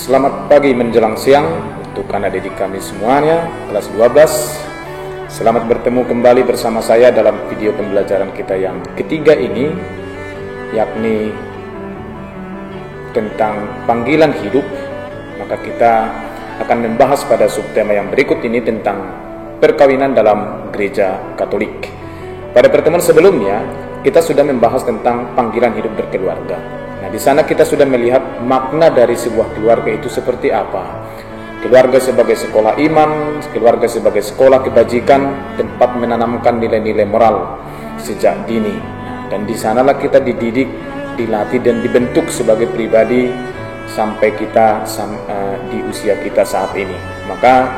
Selamat pagi menjelang siang untuk anak didik kami semuanya, kelas 12. Selamat bertemu kembali bersama saya dalam video pembelajaran kita yang ketiga ini, yakni tentang panggilan hidup. Maka kita akan membahas pada subtema yang berikut ini tentang perkawinan dalam gereja Katolik. Pada pertemuan sebelumnya, kita sudah membahas tentang panggilan hidup berkeluarga. Nah, di sana kita sudah melihat makna dari sebuah keluarga itu seperti apa. Keluarga sebagai sekolah iman, keluarga sebagai sekolah kebajikan, tempat menanamkan nilai-nilai moral sejak dini. Dan di sanalah kita dididik, dilatih dan dibentuk sebagai pribadi sampai kita di usia kita saat ini. Maka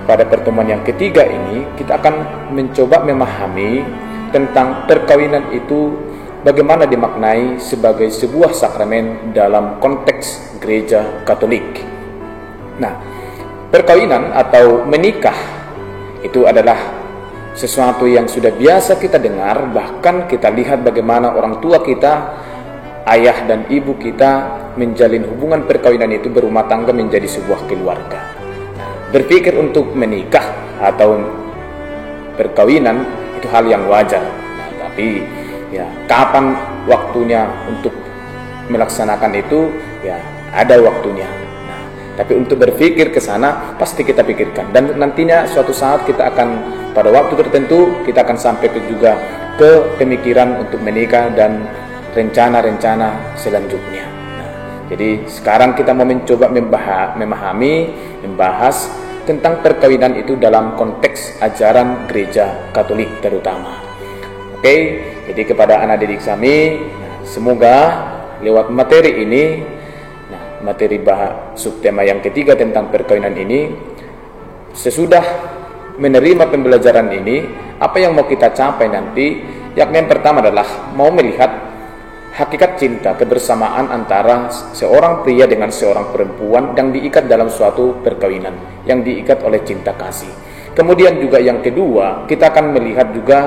pada pertemuan yang ketiga ini kita akan mencoba memahami tentang perkawinan itu bagaimana dimaknai sebagai sebuah sakramen dalam konteks gereja Katolik. Nah, perkawinan atau menikah itu adalah sesuatu yang sudah biasa kita dengar, bahkan kita lihat bagaimana orang tua kita, ayah dan ibu kita menjalin hubungan perkawinan itu berumah tangga menjadi sebuah keluarga. Nah, berpikir untuk menikah atau perkawinan itu hal yang wajar. Nah, tapi ya, kapan waktunya untuk melaksanakan itu, ya ada waktunya. Nah, tapi untuk berpikir ke sana pasti kita pikirkan, dan nantinya suatu saat kita akan pada waktu tertentu kita akan sampai juga ke pemikiran untuk menikah dan rencana-rencana selanjutnya. Nah, jadi sekarang kita mau mencoba membahas tentang perkawinan itu dalam konteks ajaran gereja Katolik terutama. Oke, jadi kepada anak didik kami, semoga lewat materi ini, materi subtema yang ketiga tentang perkawinan ini, sesudah menerima pembelajaran ini, apa yang mau kita capai nanti, yakni yang pertama adalah mau melihat hakikat cinta kebersamaan antara seorang pria dengan seorang perempuan yang diikat dalam suatu perkawinan, yang diikat oleh cinta kasih. Kemudian juga yang kedua, kita akan melihat juga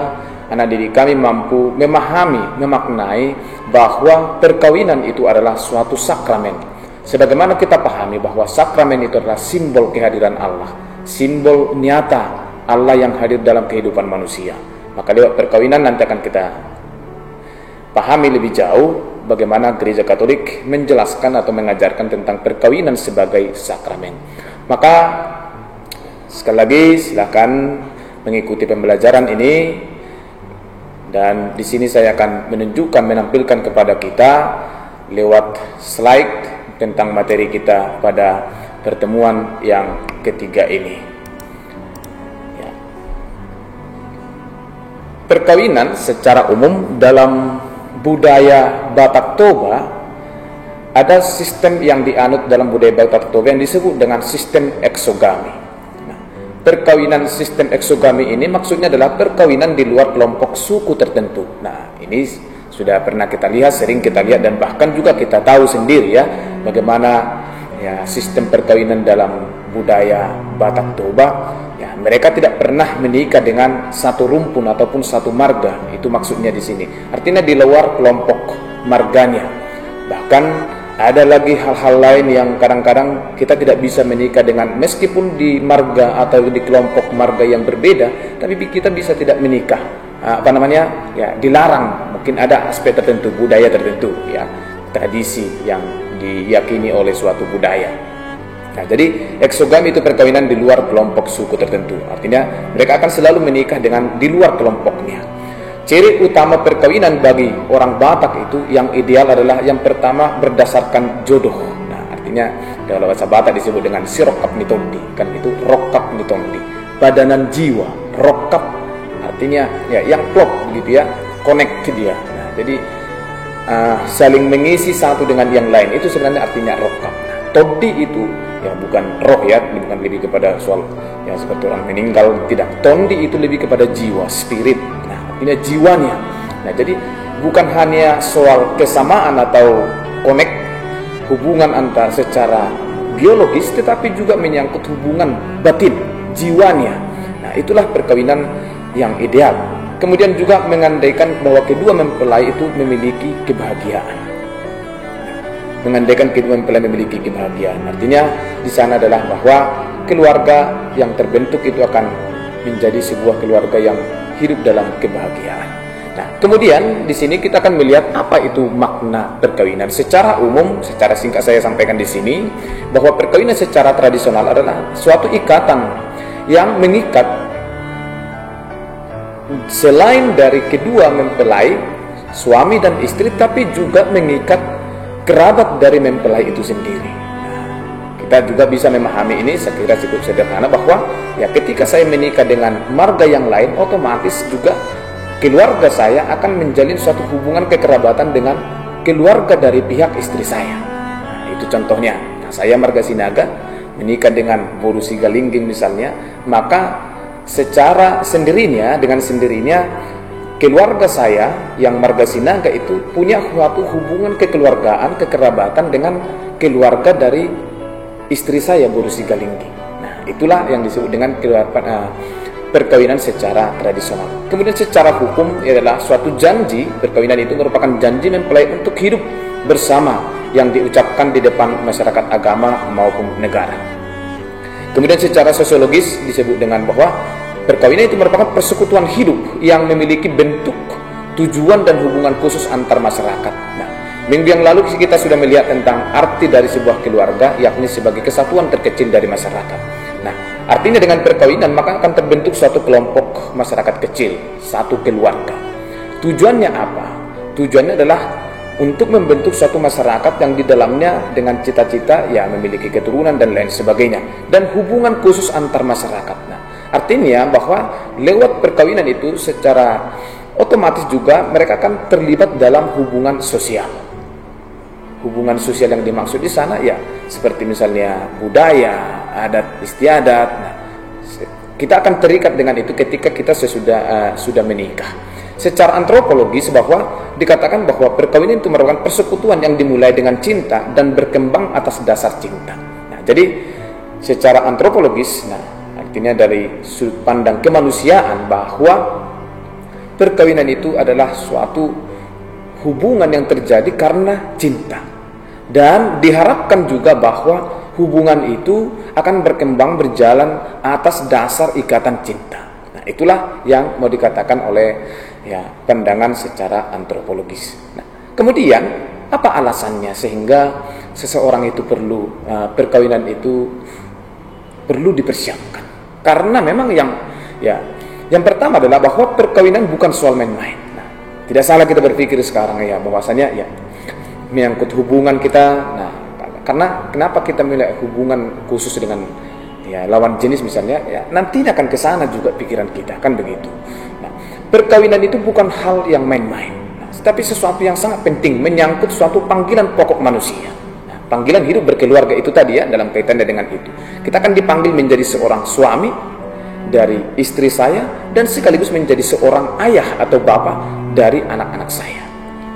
anak didik kami mampu memaknai bahwa perkawinan itu adalah suatu sakramen. Sebagaimana kita pahami bahwa sakramen itu adalah simbol kehadiran Allah, simbol nyata Allah yang hadir dalam kehidupan manusia. Maka lewat perkawinan nanti akan kita pahami lebih jauh bagaimana gereja Katolik menjelaskan atau mengajarkan tentang perkawinan sebagai sakramen. Maka sekali lagi silakan mengikuti pembelajaran ini, dan di sini saya akan menampilkan kepada kita lewat slide tentang materi kita pada pertemuan yang ketiga ini. Ya. Perkawinan secara umum dalam budaya Batak Toba, ada sistem yang dianut dalam budaya Batak Toba yang disebut dengan sistem eksogami. Nah, perkawinan sistem eksogami ini maksudnya adalah perkawinan di luar kelompok suku tertentu. Nah, ini sudah pernah kita lihat, sering kita lihat, dan bahkan juga kita tahu sendiri ya bagaimana ya sistem perkawinan dalam budaya Batak Toba. Ya, mereka tidak pernah menikah dengan satu rumpun ataupun satu marga. Itu maksudnya di sini. Artinya di luar kelompok marganya. Bahkan ada lagi hal-hal lain yang kadang-kadang kita tidak bisa menikah dengan, meskipun di marga atau di kelompok marga yang berbeda, tapi kita bisa tidak menikah. Ya, dilarang. Mungkin ada aspek tertentu, budaya tertentu, ya, tradisi yang diyakini oleh suatu budaya. Nah, jadi eksogami itu perkawinan di luar kelompok suku tertentu. Artinya mereka akan selalu menikah dengan di luar kelompoknya. Ciri utama perkawinan bagi orang Batak itu yang ideal adalah yang pertama berdasarkan jodoh. Nah, artinya dalam bahasa Batak disebut dengan sirokap nitondi, kan itu rokap nitondi, padanan jiwa. Rokap artinya ya yang klop begitu ya, connect dia. Nah, jadi saling mengisi satu dengan yang lain, itu sebenarnya artinya rokap. Nah, tondi itu ya bukan roh ya, bukan lebih kepada soal ya seperti orang meninggal, tidak. Tondi itu lebih kepada jiwa, spirit. Nah, artinya jiwanya. Nah, jadi bukan hanya soal kesamaan atau connect hubungan antar secara biologis, tetapi juga menyangkut hubungan batin, jiwanya. Nah, itulah perkawinan yang ideal. Kemudian juga mengandaikan bahwa kedua mempelai itu memiliki kebahagiaan. mengandaikan kedua mempelai memiliki kebahagiaan. Artinya di sana adalah bahwa keluarga yang terbentuk itu akan menjadi sebuah keluarga yang hidup dalam kebahagiaan. Nah, kemudian di sini kita akan melihat apa itu makna perkawinan. Secara umum, secara singkat saya sampaikan di sini bahwa perkawinan secara tradisional adalah suatu ikatan yang mengikat selain dari kedua mempelai, suami dan istri, tapi juga mengikat kerabat dari mempelai itu sendiri. Kita juga bisa memahami ini, saya kira cukup sederhana, bahwa ya ketika saya menikah dengan marga yang lain, otomatis juga keluarga saya akan menjalin suatu hubungan kekerabatan dengan keluarga dari pihak istri saya. Nah, itu contohnya. Nah, saya marga Sinaga menikah dengan Boru Sigalingging misalnya, maka secara sendirinya, dengan sendirinya keluarga saya yang marga Sinaga itu punya suatu hubungan kekeluargaan, kekerabatan dengan keluarga dari istri saya, Boru Sigalingging. Nah, itulah yang disebut dengan perkawinan secara tradisional. Kemudian secara hukum adalah suatu janji. Perkawinan itu merupakan janji mempelai untuk hidup bersama yang diucapkan di depan masyarakat agama maupun negara. Kemudian secara sosiologis disebut dengan bahwa perkawinan itu merupakan persekutuan hidup yang memiliki bentuk, tujuan dan hubungan khusus antar masyarakat. Nah, minggu yang lalu kita sudah melihat tentang arti dari sebuah keluarga, yakni sebagai kesatuan terkecil dari masyarakat. Nah, artinya dengan perkawinan maka akan terbentuk suatu kelompok masyarakat kecil, satu keluarga. Tujuannya apa? Tujuannya adalah untuk membentuk suatu masyarakat yang di dalamnya dengan cita-cita ya memiliki keturunan dan lain sebagainya, dan hubungan khusus antar masyarakat. Nah, artinya bahwa lewat perkawinan itu secara otomatis juga mereka akan terlibat dalam hubungan sosial. Hubungan sosial yang dimaksud di sana ya seperti misalnya budaya, adat istiadat. Nah, kita akan terikat dengan itu ketika kita sudah menikah. Secara antropologis bahwa dikatakan bahwa perkawinan itu merupakan persekutuan yang dimulai dengan cinta dan berkembang atas dasar cinta. Nah, jadi secara antropologis, nah artinya dari sudut pandang kemanusiaan bahwa perkawinan itu adalah suatu hubungan yang terjadi karena cinta, dan diharapkan juga bahwa hubungan itu akan berkembang berjalan atas dasar ikatan cinta. Nah, itulah yang mau dikatakan oleh ya pandangan secara antropologis. Nah, kemudian apa alasannya sehingga seseorang itu perlu perkawinan itu perlu dipersiapkan? Karena memang yang pertama adalah bahwa perkawinan bukan soal main-main. Nah, tidak salah kita berpikir sekarang ya bahwasanya ya menyangkut hubungan kita. Nah, karena kenapa kita memiliki hubungan khusus dengan ya lawan jenis misalnya, ya nantinya akan ke sana juga pikiran kita, kan begitu. Nah, perkawinan itu bukan hal yang main-main, tapi sesuatu yang sangat penting, menyangkut suatu panggilan pokok manusia. Nah, panggilan hidup berkeluarga itu tadi ya, dalam kaitannya dengan itu. Kita akan dipanggil menjadi seorang suami dari istri saya, dan sekaligus menjadi seorang ayah atau bapak dari anak-anak saya.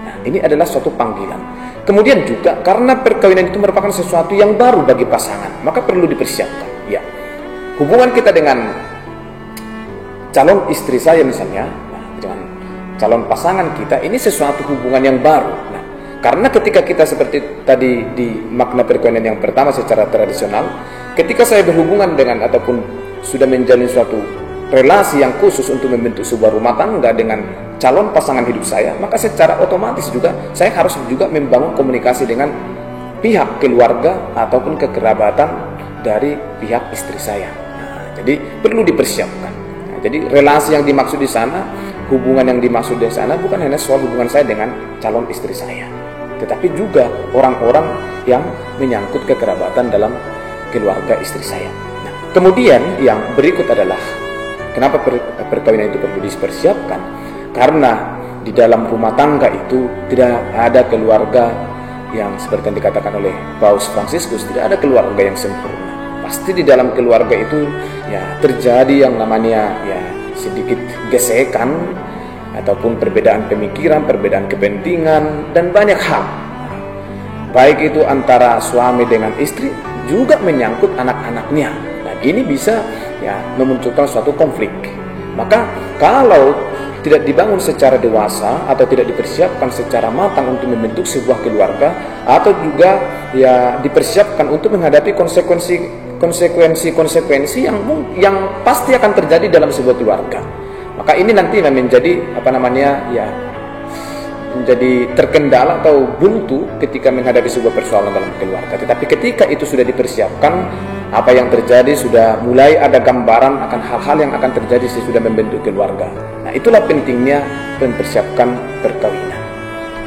Nah, ini adalah suatu panggilan. Kemudian juga karena perkawinan itu merupakan sesuatu yang baru bagi pasangan, maka perlu dipersiapkan. Ya, hubungan kita dengan calon istri saya misalnya, dengan calon pasangan kita, ini sesuatu hubungan yang baru. Nah, karena ketika kita seperti tadi di makna perkawinan yang pertama secara tradisional, ketika saya berhubungan dengan ataupun sudah menjalin suatu relasi yang khusus untuk membentuk sebuah rumah tangga dengan calon pasangan hidup saya, maka secara otomatis juga saya harus juga membangun komunikasi dengan pihak keluarga ataupun kekerabatan dari pihak istri saya. Nah, jadi perlu dipersiapkan. Nah, jadi relasi yang dimaksud di sana, hubungan yang dimaksud di sana bukan hanya soal hubungan saya dengan calon istri saya, tetapi juga orang-orang yang menyangkut kekerabatan dalam keluarga istri saya. Nah, kemudian yang berikut adalah kenapa perkawinan itu perlu dipersiapkan? Karena di dalam rumah tangga itu tidak ada keluarga yang seperti yang dikatakan oleh Paus Fransiskus, tidak ada keluarga yang sempurna. Pasti di dalam keluarga itu ya terjadi yang namanya ya sedikit gesekan ataupun perbedaan pemikiran, perbedaan kepentingan dan banyak hal. Baik itu antara suami dengan istri, juga menyangkut anak-anaknya. Nah, ini bisa ya memunculkan suatu konflik. Maka kalau tidak dibangun secara dewasa atau tidak dipersiapkan secara matang untuk membentuk sebuah keluarga, atau juga ya dipersiapkan untuk menghadapi konsekuensi yang pasti akan terjadi dalam sebuah keluarga, maka ini nanti menjadi menjadi terkendala atau buntu ketika menghadapi sebuah persoalan dalam keluarga. Tetapi ketika itu sudah dipersiapkan, apa yang terjadi sudah mulai ada gambaran akan hal-hal yang akan terjadi sesudah membentuk keluarga. Nah, itulah pentingnya mempersiapkan perkawinan.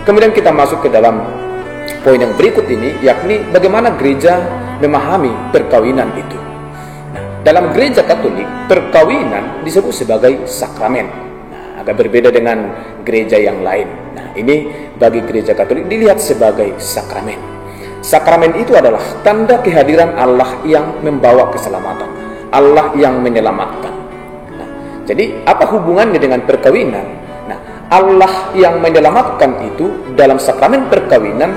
Kemudian kita masuk ke dalam poin yang berikut ini, yakni bagaimana gereja memahami perkawinan itu. Nah, dalam gereja Katolik, perkawinan disebut sebagai sakramen. Nah, agak berbeda dengan gereja yang lain. Nah, ini bagi gereja Katolik dilihat sebagai sakramen. Sakramen itu adalah tanda kehadiran Allah yang membawa keselamatan, Allah yang menyelamatkan. Nah, jadi apa hubungannya dengan perkawinan? Nah, Allah yang menyelamatkan itu dalam sakramen perkawinan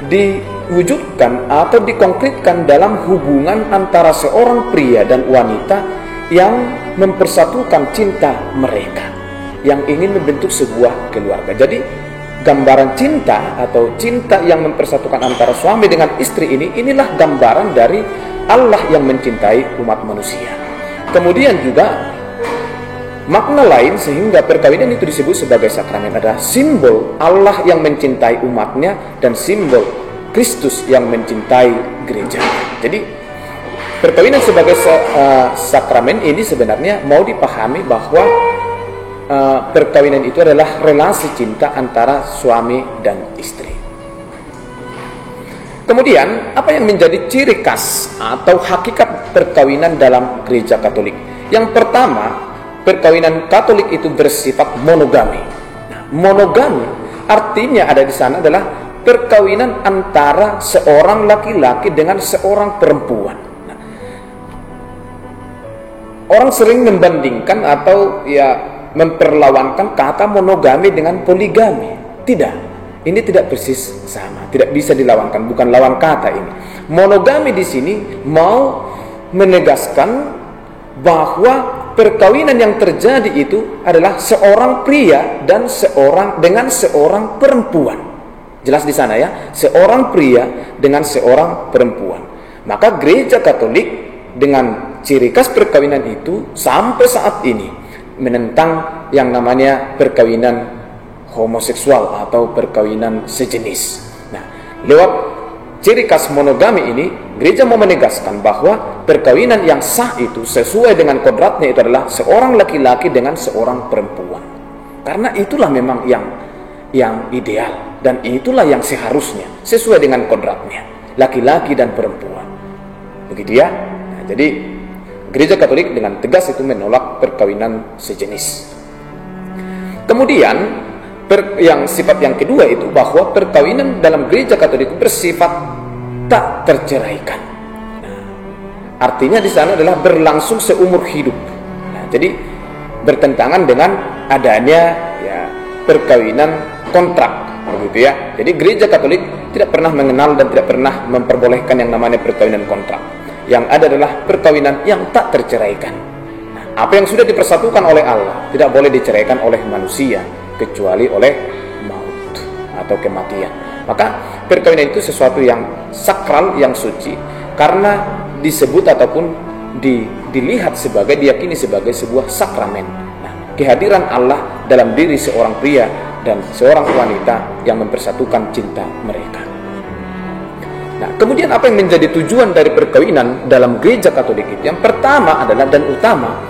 diwujudkan atau dikonkretkan dalam hubungan antara seorang pria dan wanita yang mempersatukan cinta mereka, yang ingin membentuk sebuah keluarga. Jadi gambaran cinta atau cinta yang mempersatukan antara suami dengan istri inilah gambaran dari Allah yang mencintai umat manusia. Kemudian juga makna lain sehingga perkawinan itu disebut sebagai sakramen adalah simbol Allah yang mencintai umatnya dan simbol Kristus yang mencintai gereja. Jadi perkawinan sebagai sakramen ini sebenarnya mau dipahami bahwa perkawinan itu adalah relasi cinta antara suami dan istri. Kemudian, apa yang menjadi ciri khas atau hakikat perkawinan dalam gereja Katolik? Yang pertama, perkawinan Katolik itu bersifat monogami. Nah, monogami artinya ada di sana adalah perkawinan antara seorang laki-laki dengan seorang perempuan. Nah, orang sering membandingkan atau memperlawankan kata monogami dengan poligami. Tidak, ini tidak persis sama, tidak bisa dilawankan, bukan lawan kata ini. Monogami di sini mau menegaskan bahwa perkawinan yang terjadi itu adalah seorang pria dan dengan seorang perempuan. Jelas di sana ya, seorang pria dengan seorang perempuan. Maka gereja Katolik dengan ciri khas perkawinan itu sampai saat ini menentang yang namanya perkawinan homoseksual atau perkawinan sejenis. Nah, lewat ciri khas monogami ini, gereja mau menegaskan bahwa perkawinan yang sah itu sesuai dengan kodratnya itu adalah seorang laki-laki dengan seorang perempuan. Karena itulah memang yang ideal dan itulah yang seharusnya sesuai dengan kodratnya, laki-laki dan perempuan. Begitu ya. Nah, jadi gereja Katolik dengan tegas itu menolak perkawinan sejenis. Kemudian yang sifat yang kedua itu bahwa perkawinan dalam gereja Katolik bersifat tak terceraikan. Nah, artinya di sana adalah berlangsung seumur hidup. Nah, jadi bertentangan dengan adanya perkawinan kontrak, begitu ya. Jadi gereja Katolik tidak pernah mengenal dan tidak pernah memperbolehkan yang namanya perkawinan kontrak. Yang ada adalah perkawinan yang tak terceraikan. Nah, apa yang sudah dipersatukan oleh Allah tidak boleh diceraikan oleh manusia kecuali oleh maut atau kematian. Maka perkawinan itu sesuatu yang sakral, yang suci, karena disebut ataupun dilihat sebagai, diyakini sebagai sebuah sakramen. Nah, kehadiran Allah dalam diri seorang pria dan seorang wanita yang mempersatukan cinta mereka. Nah, kemudian apa yang menjadi tujuan dari perkawinan dalam gereja Katolik itu? Yang pertama adalah dan utama,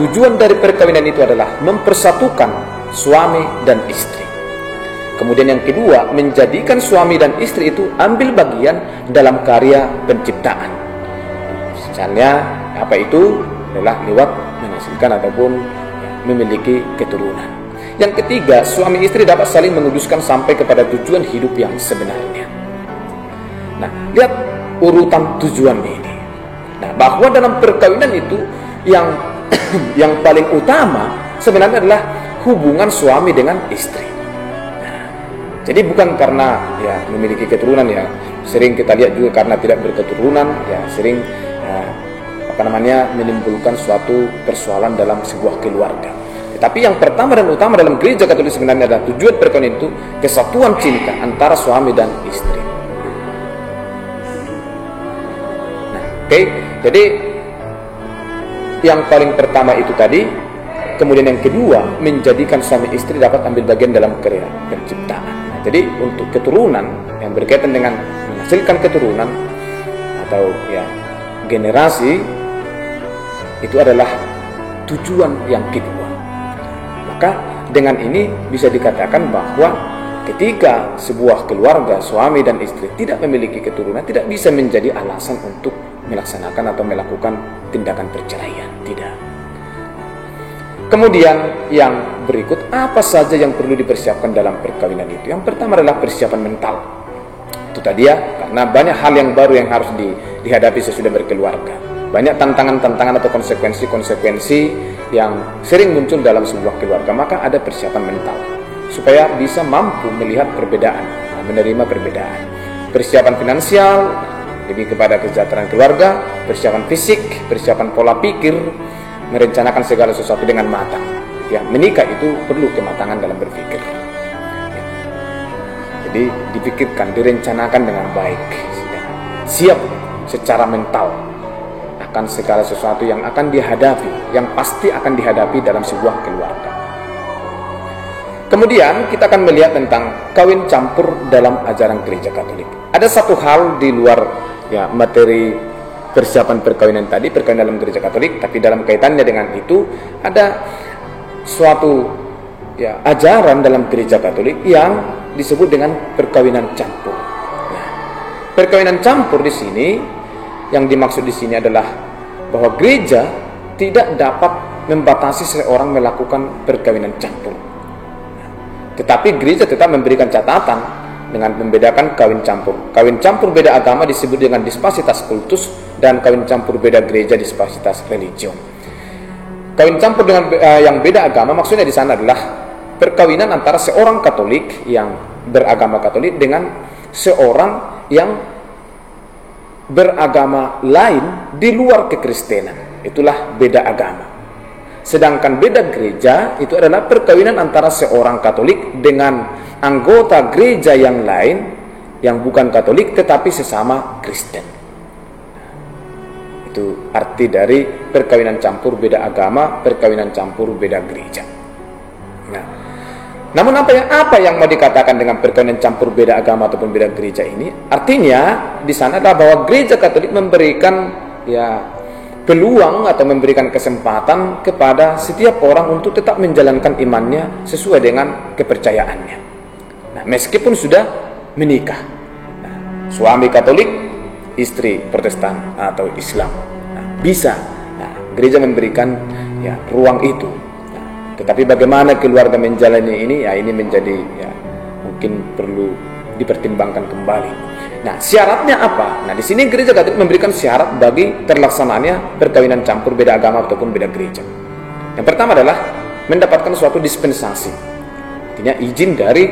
tujuan dari perkawinan itu adalah mempersatukan suami dan istri. Kemudian yang kedua, menjadikan suami dan istri itu ambil bagian dalam karya penciptaan. Misalnya, apa itu? Adalah lewat menghasilkan ataupun memiliki keturunan. Yang ketiga, suami istri dapat saling menguduskan sampai kepada tujuan hidup yang sebenarnya. Nah, lihat urutan tujuan ini. Nah, bahwa dalam perkawinan itu yang paling utama sebenarnya adalah hubungan suami dengan istri. Nah, jadi bukan karena memiliki keturunan, sering kita lihat juga karena tidak berketurunan, sering menimbulkan suatu persoalan dalam sebuah keluarga. Tetapi yang pertama dan utama dalam gereja Katolik sebenarnya adalah tujuan perkawinan itu kesatuan cinta antara suami dan istri. Nah, oke. Jadi yang paling pertama itu tadi, kemudian yang kedua menjadikan suami istri dapat ambil bagian dalam karya penciptaan. Nah, jadi untuk keturunan yang berkaitan dengan menghasilkan keturunan atau ya generasi, itu adalah tujuan yang kedua. Maka dengan ini bisa dikatakan bahwa ketika sebuah keluarga suami dan istri tidak memiliki keturunan, tidak bisa menjadi alasan untuk melaksanakan atau melakukan tindakan perceraian. Tidak. Kemudian yang berikut, apa saja yang perlu dipersiapkan dalam perkawinan itu? Yang pertama adalah persiapan mental. Itu tadi ya, karena banyak hal yang baru yang harus dihadapi sesudah berkeluarga. Banyak tantangan-tantangan atau konsekuensi-konsekuensi yang sering muncul dalam sebuah keluarga. Maka ada persiapan mental supaya bisa mampu melihat perbedaan, menerima perbedaan. Persiapan finansial, lebih kepada kesejahteraan keluarga. Persiapan fisik, persiapan pola pikir, merencanakan segala sesuatu dengan matang. Ya, menikah itu perlu kematangan dalam berpikir. Ya. Jadi dipikirkan, direncanakan dengan baik, siap secara mental akan segala sesuatu yang akan dihadapi, yang pasti akan dihadapi dalam sebuah keluarga. Kemudian kita akan melihat tentang kawin campur dalam ajaran gereja Katolik. Ada satu hal di luar ya materi persiapan perkawinan tadi, perkawinan dalam gereja Katolik, tapi dalam kaitannya dengan itu ada suatu ya ajaran dalam gereja Katolik yang disebut dengan perkawinan campur. Nah, perkawinan campur di sini, yang dimaksud di sini adalah bahwa gereja tidak dapat membatasi seorang melakukan perkawinan campur. Tetapi gereja tetap memberikan catatan dengan membedakan kawin campur. Kawin campur beda agama disebut dengan dispasitas kultus, dan kawin campur beda gereja dispasitas religion. Kawin campur dengan yang beda agama maksudnya di sana adalah perkawinan antara seorang Katolik yang beragama Katolik dengan seorang yang beragama lain di luar kekristenan. Itulah beda agama. Sedangkan beda gereja itu adalah perkawinan antara seorang Katolik dengan anggota gereja yang lain yang bukan Katolik tetapi sesama Kristen. Itu arti dari perkawinan campur beda agama, perkawinan campur beda gereja. Nah, namun apa yang mau dikatakan dengan perkawinan campur beda agama ataupun beda gereja ini? Artinya di sana adalah bahwa gereja Katolik memberikan ya peluang atau memberikan kesempatan kepada setiap orang untuk tetap menjalankan imannya sesuai dengan kepercayaannya. Nah, meskipun sudah menikah, nah, suami Katolik, istri Protestan atau Islam, nah, bisa. Nah, gereja memberikan ya ruang itu. Tetapi bagaimana keluarga menjalani ini, ya ini menjadi ya mungkin perlu dipertimbangkan kembali. Nah, syaratnya apa? Nah, di sini gereja Katolik memberikan syarat bagi terlaksananya perkawinan campur beda agama ataupun beda gereja. Yang pertama adalah mendapatkan suatu dispensasi. Artinya izin dari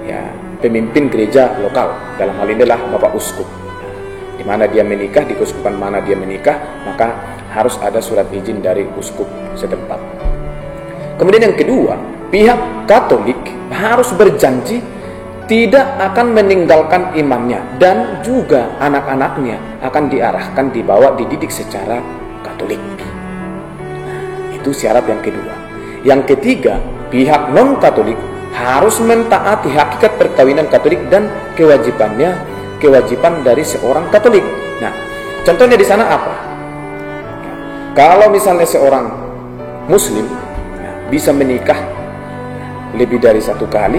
ya pemimpin gereja lokal. Dalam hal ini adalah Bapak Uskup. Nah, di mana dia menikah, di keuskupan mana dia menikah, maka harus ada surat izin dari uskup setempat. Kemudian yang kedua, pihak Katolik harus berjanji tidak akan meninggalkan imannya dan juga anak-anaknya akan diarahkan, dibawa, dididik secara Katolik. Nah, itu syarat yang kedua. Yang ketiga, pihak non-Katolik harus mentaati hakikat perkawinan Katolik dan kewajiban dari seorang Katolik. Nah, contohnya di sana apa? Kalau misalnya seorang Muslim bisa menikah lebih dari satu kali,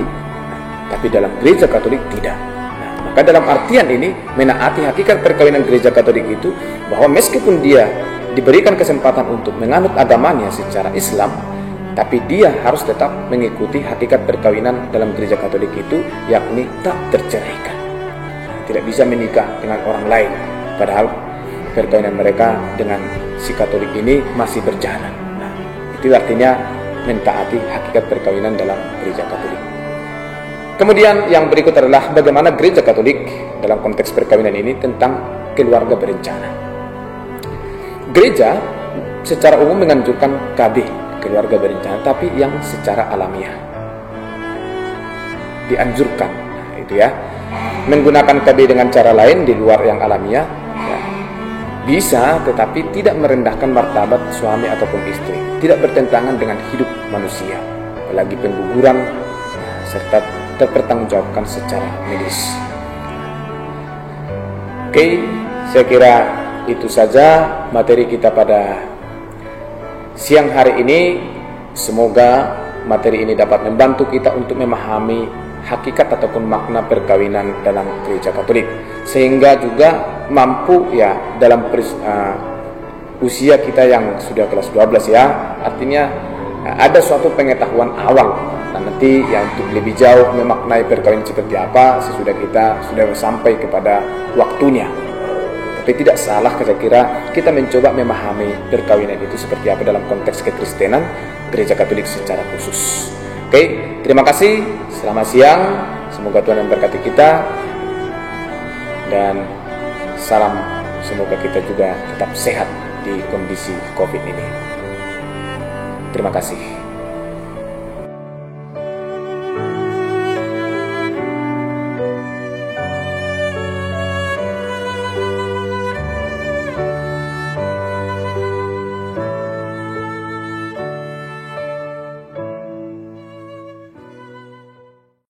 tapi dalam gereja Katolik tidak. Nah, maka dalam artian ini menaati hakikat perkawinan gereja Katolik itu bahwa meskipun dia diberikan kesempatan untuk menganut agamanya secara Islam, tapi dia harus tetap mengikuti hakikat perkawinan dalam gereja Katolik itu, yakni tak terceraikan. Tidak bisa menikah dengan orang lain, padahal perkawinan mereka dengan si Katolik ini masih berjalan. Nah, itu artinya mentaati hakikat perkawinan dalam gereja Katolik. Kemudian yang berikut adalah bagaimana gereja Katolik dalam konteks perkawinan ini tentang keluarga berencana. gereja secara umum menganjurkan KB, keluarga berencana, tapi yang secara alamiah dianjurkan, itu ya. Menggunakan KB dengan cara lain di luar yang alamiah ya, bisa, tetapi tidak merendahkan martabat suami ataupun istri, tidak bertentangan dengan hidup manusia, apalagi pengguguran serta terpertanggungjawabkan secara medis. Oke, saya kira itu saja materi kita pada siang hari ini. Semoga materi ini dapat membantu kita untuk memahami hakikat ataupun makna perkawinan dalam gereja Katolik, sehingga juga mampu ya dalam usia kita yang sudah kelas 12 ya, artinya ada suatu pengetahuan awal. Nah, nanti ya untuk lebih jauh memaknai perkawinan seperti apa, sesudah kita sudah sampai kepada waktunya. Tapi tidak salah saya kira kita mencoba memahami perkawinan itu seperti apa dalam konteks kekristenan gereja Katolik secara khusus. Oke, terima kasih. Selamat siang. Semoga Tuhan memberkati kita. Dan salam, semoga kita juga tetap sehat di kondisi COVID ini. Terima kasih.